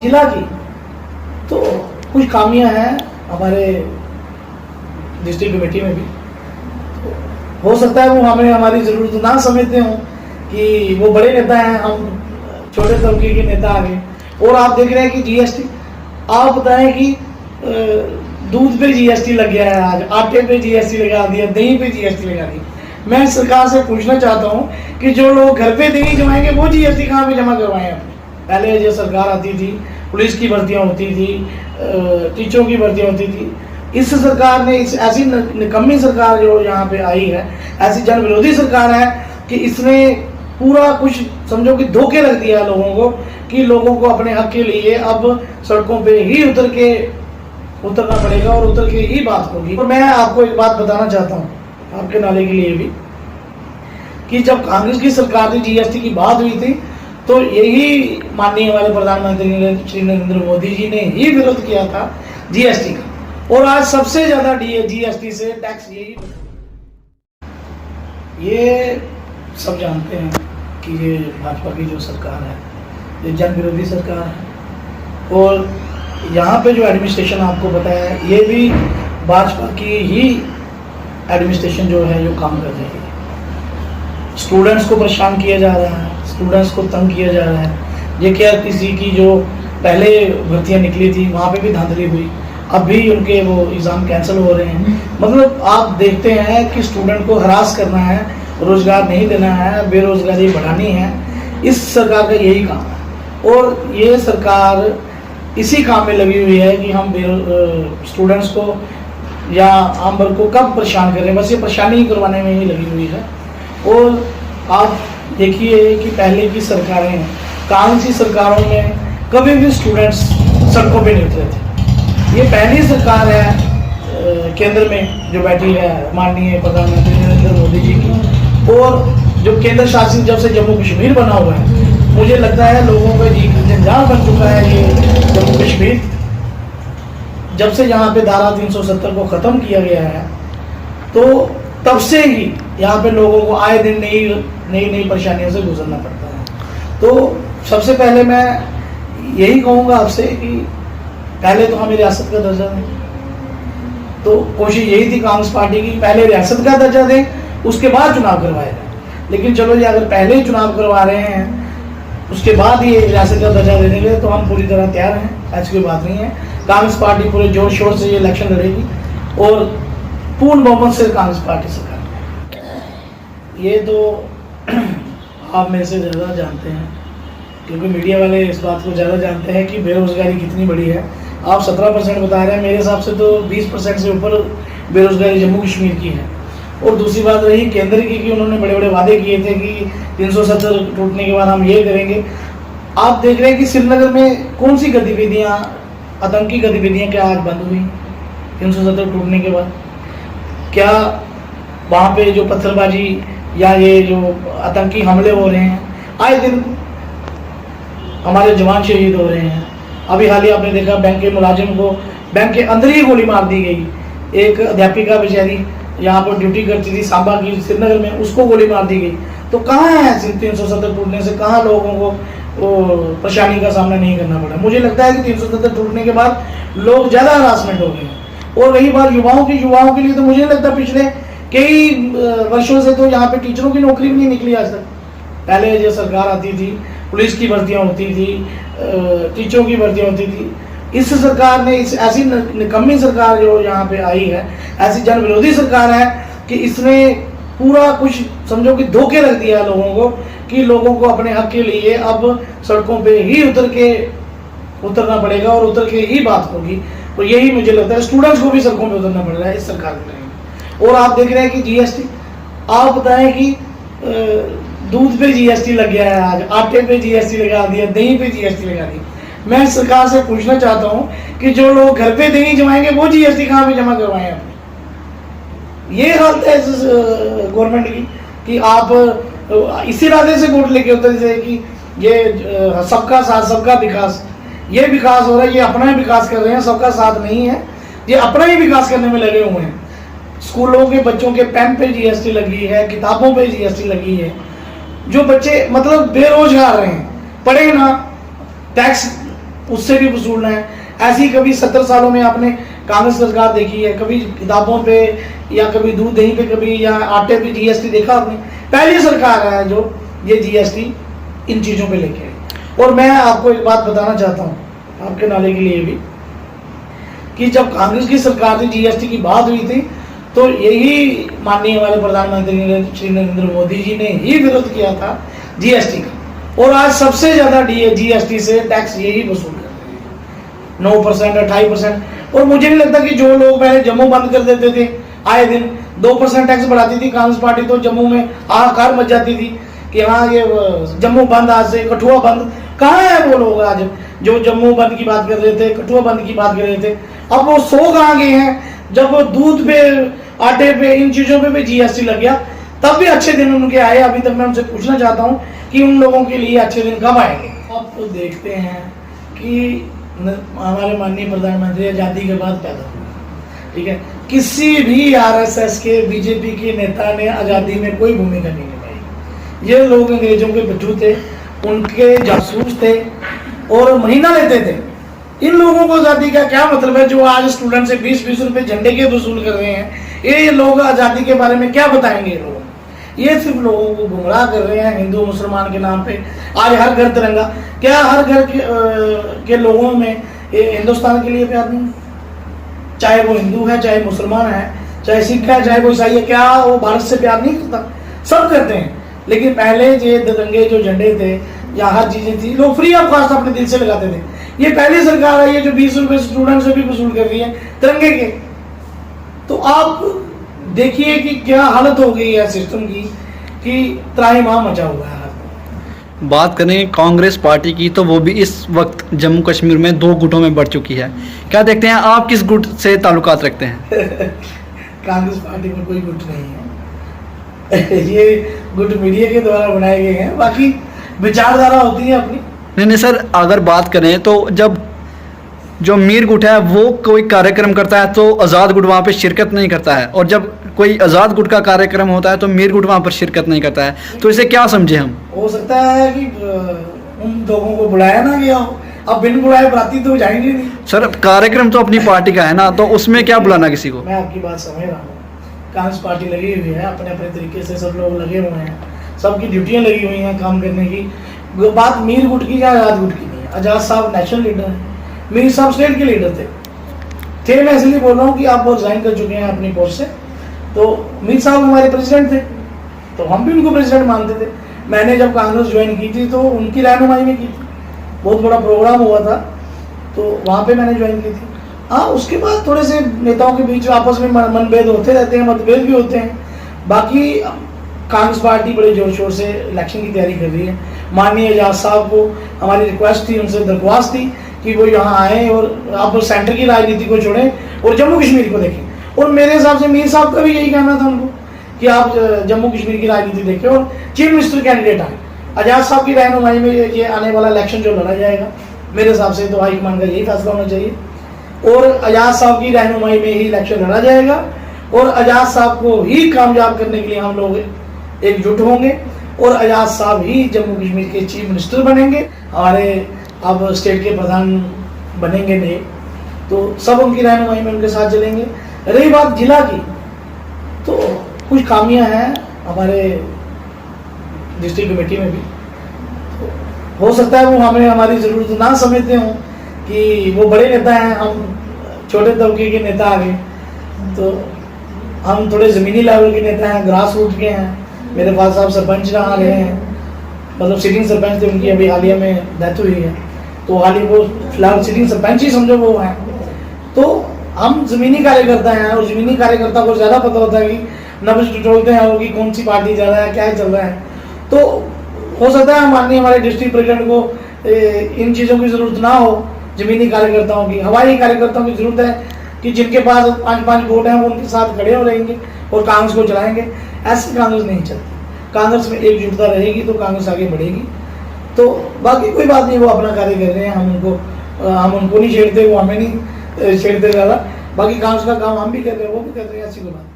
जिला की तो कुछ खामियां हैं हमारे डिस्ट्रिक्ट कमेटी में भी। तो हो सकता है वो हमें हमारी जरूरत ना समझते हो कि वो बड़े नेता हैं, हम छोटे तबके के नेता आ गए। और आप देख रहे हैं कि जीएसटी, आप बताएं कि दूध पे जीएसटी लग गया है, आज आटे पे जीएसटी लगा दिया, दही पे जीएसटी लगा दी। मैं सरकार से पूछना चाहता हूँ कि जो लोग घर पे दही जमाएंगे वो जीएसटी कहाँ पे जमा करवाएं अपने। पहले जो सरकार आती थी, पुलिस की भर्तियां होती थी, टीचरों की भर्तियां होती थी। इस सरकार ने ऐसी निकम्मी सरकार जो यहाँ पे आई है, ऐसी जन विरोधी सरकार है कि इसने पूरा कुछ समझो कि धोखे रख दिया लोगों को कि लोगों को अपने हक के लिए अब सड़कों पे ही उतरना पड़ेगा और उतर के ही बात होगी। और मैं आपको एक बात बताना चाहता हूँ आपके नाले के लिए भी कि जब कांग्रेस की सरकार थी, जीएसटी की बात हुई थी, तो यही माननीय हमारे प्रधानमंत्री श्री नरेंद्र मोदी जी ने ही विरोध किया था जीएसटी का। और आज सबसे ज्यादा जीएसटी से टैक्स यही, ये सब जानते हैं कि ये भाजपा की जो सरकार है ये जन विरोधी सरकार है। और यहाँ पे जो एडमिनिस्ट्रेशन आपको पता है ये भी भाजपा की ही एडमिनिस्ट्रेशन जो है जो काम कर रही है। स्टूडेंट्स को परेशान किया जा रहा है, स्टूडेंट्स को तंग किया जा रहा है। ये केआरटीसी की जो पहले भर्तियां निकली थी वहाँ पे भी धांधली हुई, अब भी उनके वो एग्ज़ाम कैंसिल हो रहे हैं। मतलब आप देखते हैं कि स्टूडेंट को हरास करना है, रोजगार नहीं देना है, बेरोजगारी बढ़ानी है। इस सरकार का यही काम है और ये सरकार इसी काम में लगी हुई है कि हम स्टूडेंट्स को या आम वर्ग को कब परेशान करें, बस ये परेशानी करवाने में ही लगी हुई है। और आप देखिए कि पहले की सरकारें, कांग्रेस की सरकारों में कभी भी स्टूडेंट्स सड़कों पे नहीं उतरे थे। ये पहली सरकार है केंद्र में जो बैठी है माननीय प्रधानमंत्री नरेंद्र मोदी जी की। और जो केंद्र शासित जब से जम्मू कश्मीर बना हुआ है, मुझे लगता है लोगों का जी जंजाल बन चुका है ये जम्मू कश्मीर। जब से यहाँ पे धारा 370 को ख़त्म किया गया है तो तब से ही यहाँ पे लोगों को आए दिन नई परेशानियों से गुजरना पड़ता है। तो सबसे पहले मैं यही कहूँगा आपसे कि पहले तो हमें रियासत का दर्जा दें। तो कोशिश यही थी कांग्रेस पार्टी की, पहले रियासत का दर्जा दें, उसके बाद चुनाव करवाए जाए। लेकिन चलो जी, अगर पहले ही चुनाव करवा रहे हैं उसके बाद ये रियासत का दर्जा देने के लिए, तो हम पूरी तरह तैयार हैं, ऐसी कोई बात नहीं है। कांग्रेस पार्टी पूरे जोर शोर से ये इलेक्शन लड़ेगी और पूर्ण बहुमत से कांग्रेस पार्टी सरकार। ये तो आप मेरे से ज़्यादा जानते हैं क्योंकि मीडिया वाले इस बात को ज़्यादा जानते हैं कि बेरोजगारी कितनी बड़ी है। आप 17% बता रहे हैं, मेरे हिसाब से तो 20% से ऊपर बेरोजगारी जम्मू कश्मीर की है। और दूसरी बात रही केंद्र की कि उन्होंने बड़े बड़े वादे किए थे कि 370 टूटने के बाद हम ये करेंगे। आप देख रहे हैं कि श्रीनगर में कौन सी गतिविधियाँ, आतंकी गतिविधियाँ क्या आज बंद हुई 370 टूटने के बाद? क्या वहाँ पे जो पत्थरबाजी या ये जो आतंकी हमले हो रहे हैं, आए दिन हमारे जवान शहीद हो रहे हैं। अभी हाल ही आपने देखा बैंक के मुलाजिम को बैंक के अंदर ही गोली मार दी गई। एक अध्यापिका बेचारी यहाँ पर ड्यूटी करती थी सांबा की श्रीनगर में, उसको गोली मार दी गई। तो कहाँ है 370 टूटने से, कहाँ लोगों को परेशानी का सामना नहीं करना पड़ा? मुझे लगता है कि 370 टूटने के बाद लोग ज़्यादा हरासमेंट हो गए हैं। और रही बात युवाओं के लिए तो मुझे लगता है पिछले कई वर्षों से तो यहाँ पे टीचरों की नौकरी भी नहीं निकली आज तक। पहले जो सरकार आती थी, पुलिस की भर्तियां होती थी, टीचरों की भर्तियां होती थी। इस सरकार ने ऐसी निकम्मी सरकार जो यहाँ पे आई है, ऐसी जन विरोधी सरकार है कि इसने पूरा कुछ समझो कि धोखे रख दिया लोगों को कि लोगों को अपने हक के लिए अब सड़कों पे ही उतरना पड़ेगा और उतर के ही बात होगी। और यही मुझे लगता है स्टूडेंट्स को भी सड़कों पे उतरना पड़ रहा है इस सरकार के टाइम। और आप देख रहे हैं कि जीएसटी, आप बताएं कि दूध पे जीएसटी लग गया है, आज आटे पे जीएसटी लगा दिया, दही पे जीएसटी लगा दी। मैं सरकार से पूछना चाहता हूँ कि जो लोग घर पे दही जमाएंगे वो जीएसटी कहाँ पे जमा करवाएं अपने। ये हालत है गवर्नमेंट की कि आप इसी इरादे से वोट लेके होते थे कि ये सबका साथ सबका विकास, ये विकास हो रहा है, ये अपना ही विकास कर रहे हैं, सबका साथ नहीं है, ये अपना ही विकास करने में लगे हुए हैं। स्कूलों के बच्चों के पेन पे जीएसटी लगी है, किताबों पे जीएसटी लगी है। जो बच्चे मतलब बेरोजगार रहे हैं, पढ़े ना, टैक्स उससे भी वसूलना है। ऐसी कभी 70 सालों में आपने कांग्रेस सरकार देखी है? कभी किताबों पे या कभी दूध दही पे कभी या आटे पे जीएसटी देखा आपने? पहली सरकार है जो ये जीएसटी इन चीज़ों पे लेके आई। और मैं आपको एक बात बताना चाहता हूँ आपके नाले के लिए भी, कि जब कांग्रेस की सरकार थी जीएसटी की बात हुई थी तो यही माननीय हमारे प्रधानमंत्री श्री नरेंद्र मोदी जी ने ही विरोध किया था जीएसटी का। और आज सबसे ज़्यादा जीएसटी से टैक्स यही वसूल कर रहे हैं, 9%, 28%। और मुझे नहीं लगता कि जो लोग पहले जम्मू बंद कर देते थे, आए दिन 2% टैक्स बढ़ाती थी कांग्रेस पार्टी, तो जम्मू में हाहाकार मच जाती थी कि हाँ ये जम्मू बंद, आज से कठुआ बंद। कहाँ है वो लोग आज जो जम्मू बंद की बात कर रहे थे, कठुआ बंद की बात कर रहे थे? अब वो 100 कहाँ गए हैं जब दूध पे, आटे पे, इन चीज़ों पे भी जीएसटी लग गया, तब भी अच्छे दिन उनके आए। अभी तक मैं उनसे पूछना चाहता हूँ कि उन लोगों के लिए अच्छे दिन कब आएंगे? अब तो देखते हैं कि हमारे माननीय प्रधानमंत्री आज़ादी के बाद पैदा हुए, ठीक है। किसी भी आरएसएस के, बीजेपी के नेता ने आज़ादी में कोई भूमिका नहीं निभाई। ये लोग अंग्रेजों के बच्चू थे, उनके जासूस थे और महीना लेते थे। इन लोगों को आज़ादी का क्या मतलब है? जो आज स्टूडेंट से 20-20 रुपए झंडे के वसूल कर रहे हैं, ये लोग आज़ादी के बारे में क्या बताएंगे? लोग ये सिर्फ लोगों को गुमराह कर रहे हैं हिंदू मुसलमान के नाम पे। आज हर घर तिरंगा, क्या हर घर के लोगों में हिंदुस्तान के लिए प्यार नहीं? चाहे वो हिंदू है, चाहे मुसलमान है, चाहे सिख है, चाहे वो ईसाई है, क्या वो भारत से प्यार नहीं करता? सब करते हैं। लेकिन पहले जो तिरंगे जो झंडे थे या हर चीजें थी, लोग फ्री ऑफ कॉस्ट अपने दिल से लगाते थे। ये पहली सरकार है ये जो 20 रुपए स्टूडेंट से भी वसूल कर रही है तिरंगे के। तो आप देखिए कि क्या हालत हो गई है सिस्टम की, कि त्राहिमाम मचा हुआ है। बात करें कांग्रेस पार्टी की तो वो भी इस वक्त जम्मू कश्मीर में 2 गुटों में बढ़ चुकी है। क्या देखते हैं आप, किस गुट से ताल्लुकात रखते हैं? कांग्रेस पार्टी में कोई गुट नहीं है। ये गुट मीडिया के द्वारा बनाए गए हैं, बाकी विचारधारा होती है अपनी। नहीं सर, अगर बात करें तो जब जो मीर गुट है वो कोई कार्यक्रम करता है तो आज़ाद गुट वहाँ पे शिरकत नहीं करता है, और जब कोई आज़ाद गुट का कार्यक्रम होता है तो मीर गुट वहाँ पर शिरकत नहीं करता है। तो इसे क्या समझे हम? हो सकता है कि उन लोगों को बुलाया ना गया हो, अब बिन बुलाए बराती तो जाएंगे नहीं। सर कार्यक्रम तो अपनी पार्टी का है ना, तो उसमें क्या बुलाना किसी को? मैं आपकी बात समझ रहा हूँ। कांग्रेस पार्टी लगी हुई है, अपने अपने तरीके से सब लोग लगे हुए हैं, सबकी ड्यूटियाँ लगी हुई हैं काम करने की। बात मीर गुट की या आज़ाद गुट की नहीं है। आज़ाद साहब नेशनल लीडर हैं, मीर साहब स्टेट के लीडर थे। मैं इसलिए बोल रहा हूँ कि आप वो रिजाइन कर चुके हैं अपनी पोस्ट से। तो मीर साहब हमारे प्रेसिडेंट थे, तो हम भी उनको प्रेसिडेंट मानते थे। मैंने जब कांग्रेस ज्वाइन की थी तो उनकी रहनुमाई में की थी, बहुत बड़ा प्रोग्राम हुआ था तो वहाँ पे मैंने ज्वाइन की थी। हाँ, उसके बाद थोड़े से नेताओं के बीच आपस में मनभेद होते रहते हैं, मतभेद भी होते हैं। बाकी कांग्रेस पार्टी बड़े जोर शोर से इलेक्शन की तैयारी कर रही है। माननीय आज़ाद साहब को हमारी रिक्वेस्ट थी, उनसे दरख्वास्त थी कि वो यहाँ आए और आप सेंटर की राजनीति को छोड़ें और जम्मू कश्मीर को देखें। और मेरे हिसाब से मीर साहब का भी यही कहना था उनको कि आप जम्मू कश्मीर की राजनीति देखें और चीफ मिनिस्टर कैंडिडेट आए। आज़ाद साहब की रहनुमाई में ये आने वाला इलेक्शन जो लड़ा जाएगा, मेरे हिसाब से तो हाईकमान का यही फैसला होना चाहिए। और आज़ाद साहब की रहनुमाई में ही इलेक्शन लड़ा जाएगा और आज़ाद साहब को ही कामयाब करने के लिए हम लोग एकजुट होंगे और आज़ाद साहब ही जम्मू कश्मीर के चीफ मिनिस्टर बनेंगे। हमारे अब स्टेट के प्रधान बनेंगे नए, तो सब उनकी रहनुमाई में उनके साथ चलेंगे। रही बात जिला की, तो कुछ खामियां हैं हमारे डिस्ट्रिक्ट कमेटी में भी, तो हो सकता है वो हमें हमारी ज़रूरत ना समझते हों कि वो बड़े नेता हैं, हम छोटे तबके के नेता आ गए। तो हम थोड़े ज़मीनी लेवल के नेता हैं, ग्रास रूट के हैं। मेरे फादर साहब सरपंच रहा रहे हैं, मतलब सिटिंग सरपंच थे, उनकी अभी हालिया में डेथ हुई है, तो हालिया वो फिलहाल सिटिंग सरपंच ही समझो वो हैं। तो हम ज़मीनी कार्यकर्ता हैं और ज़मीनी कार्यकर्ता को ज़्यादा पता होता है कि नब्ज़ टटोलते हैं कि कौन सी पार्टी ज़्यादा है, क्या चल रहा है। तो हो सकता है माननीय हमारे डिस्ट्रिक्ट प्रेसिडेंट को इन चीज़ों की ज़रूरत ना हो, ज़मीनी कार्यकर्ताओं की, हवाई कार्यकर्ताओं की ज़रूरत है कि जिनके पास 5-5 वोट हैं वो उनके साथ खड़े हो रहेंगे और कांग्रेस को चलाएंगे। ऐसी कांग्रेस नहीं चलती। कांग्रेस में एकजुटता रहेगी तो कांग्रेस आगे बढ़ेगी। तो बाकी कोई बात नहीं, वो अपना कार्य कर रहे हैं, हम उनको नहीं छेड़ते, वो हमें नहीं छेड़ते ज़्यादा। बाकी कांग्रेस का काम हम भी कर रहे हैं, वो भी कर रहे हैं, ऐसी कोई बात।